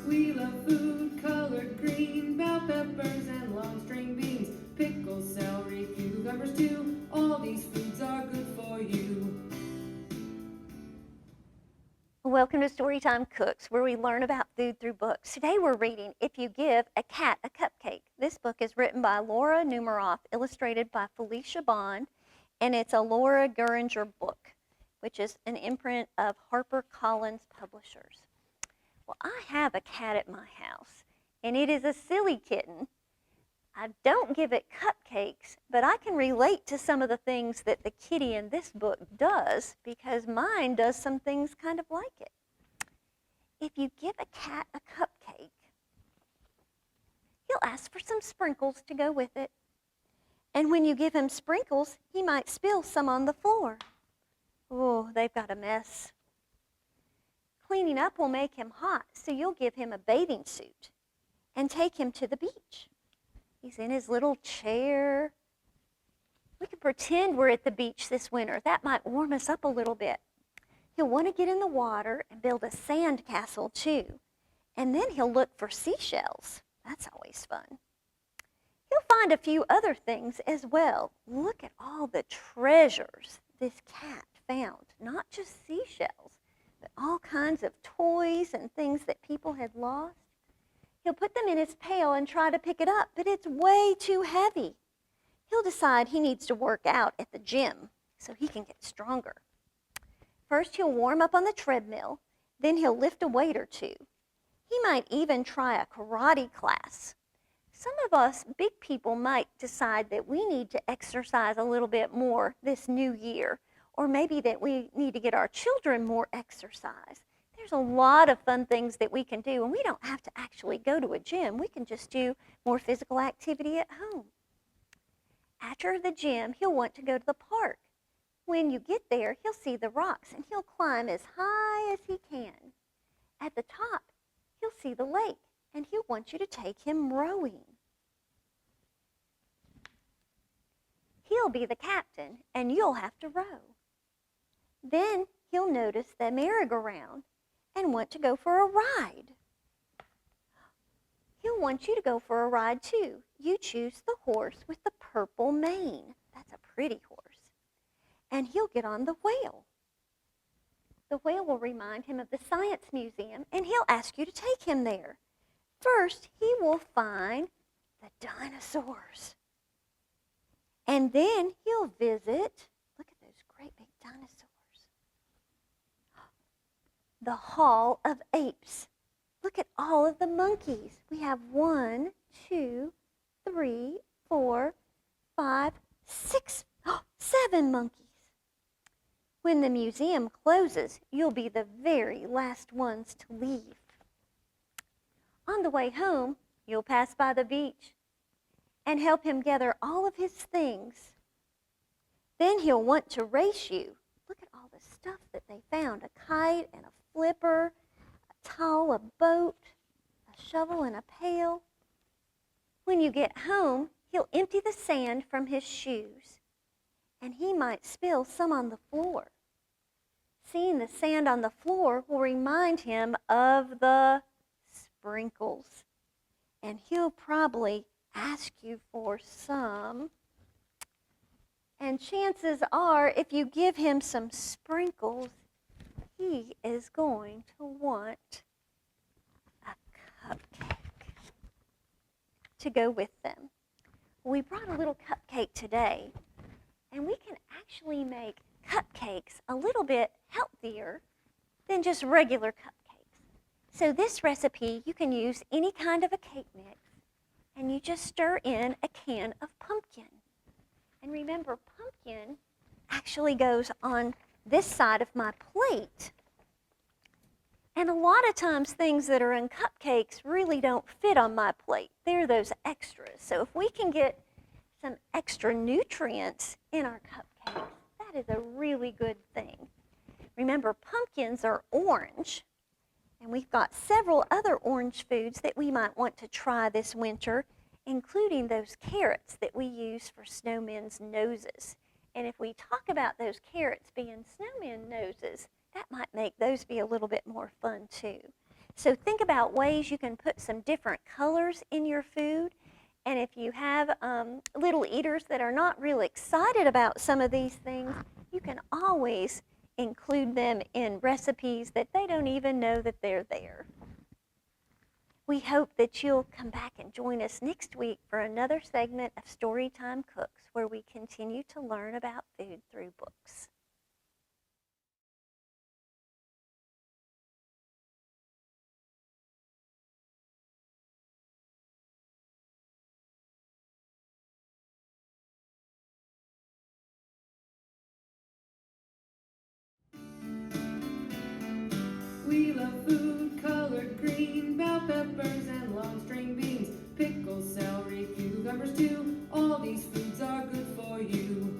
We love food colored green, bell peppers and long string beans, pickles, celery, cucumbers too. All these foods are good for you. Welcome to Storytime Cooks, where we learn about food through books. Today we're reading If You Give a Cat a Cupcake. This book is written by Laura Numeroff, illustrated by Felicia Bond, and it's a Laura Guringer book, which is an imprint of HarperCollins Publishers. Well, I have a cat at my house, and it is a silly kitten. I don't give it cupcakes, but I can relate to some of the things that the kitty in this book does because mine does some things kind of like it. If you give a cat a cupcake, he'll ask for some sprinkles to go with it. And when you give him sprinkles, he might spill some on the floor. Oh, they've got a mess. Cleaning up will make him hot, so you'll give him a bathing suit and take him to the beach. He's in his little chair. We can pretend we're at the beach this winter. That might warm us up a little bit. He'll want to get in the water and build a sand castle too. And then he'll look for seashells. That's always fun. He'll find a few other things as well. Look at all the treasures this cat found. Not just seashells, but all kinds of toys and things that people had lost. He'll put them in his pail and try to pick it up, but it's way too heavy. He'll decide he needs to work out at the gym so he can get stronger. First, he'll warm up on the treadmill, then he'll lift a weight or two. He might even try a karate class. Some of us big people might decide that we need to exercise a little bit more this new year, or maybe that we need to get our children more exercise. There's a lot of fun things that we can do, and we don't have to actually go to a gym. We can just do more physical activity at home. After the gym, he'll want to go to the park. When you get there, he'll see the rocks, and he'll climb as high as he can. At the top, he'll see the lake, and he'll want you to take him rowing. He'll be the captain, and you'll have to row. Then he'll notice the merry-go-round and want to go for a ride. He'll want you to go for a ride too. You choose the horse with the purple mane. That's a pretty horse. And he'll get on the whale. The whale will remind him of the Science Museum, and he'll ask you to take him there. First, he will find the dinosaurs. And then he'll visit, look at those great big dinosaurs, the Hall of Apes. Look at all of the monkeys. We have 1, 2, 3, 4, 5, 6, 7 monkeys. When the museum closes, you'll be the very last ones to leave. On the way home, you'll pass by the beach and help him gather all of his things. Then he'll want to race you. Look at all the stuff that they found, a kite and a flipper, a towel, a boat, a shovel, and a pail. When you get home, he'll empty the sand from his shoes, and he might spill some on the floor. Seeing the sand on the floor will remind him of the sprinkles, and he'll probably ask you for some. And chances are, if you give him some sprinkles, he is going to want a cupcake to go with them. We brought a little cupcake today, and we can actually make cupcakes a little bit healthier than just regular cupcakes. So this recipe, you can use any kind of a cake mix, and you just stir in a can of pumpkin. And remember, pumpkin actually goes on this side of my plate. And a lot of times things that are in cupcakes really don't fit on my plate. They're those extras. So if we can get some extra nutrients in our cupcakes, that is a really good thing. Remember, pumpkins are orange, and we've got several other orange foods that we might want to try this winter, including those carrots that we use for snowmen's noses. And if we talk about those carrots being snowman noses, that might make those be a little bit more fun too. So think about ways you can put some different colors in your food. And if you have little eaters that are not real excited about some of these things, you can always include them in recipes that they don't even know that they're there. We hope that you'll come back and join us next week for another segment of Storytime Cooks, where we continue to learn about food through books. We love food colored green, bell peppers and long string beans, pickles, celery, cucumbers too. All these foods are good for you.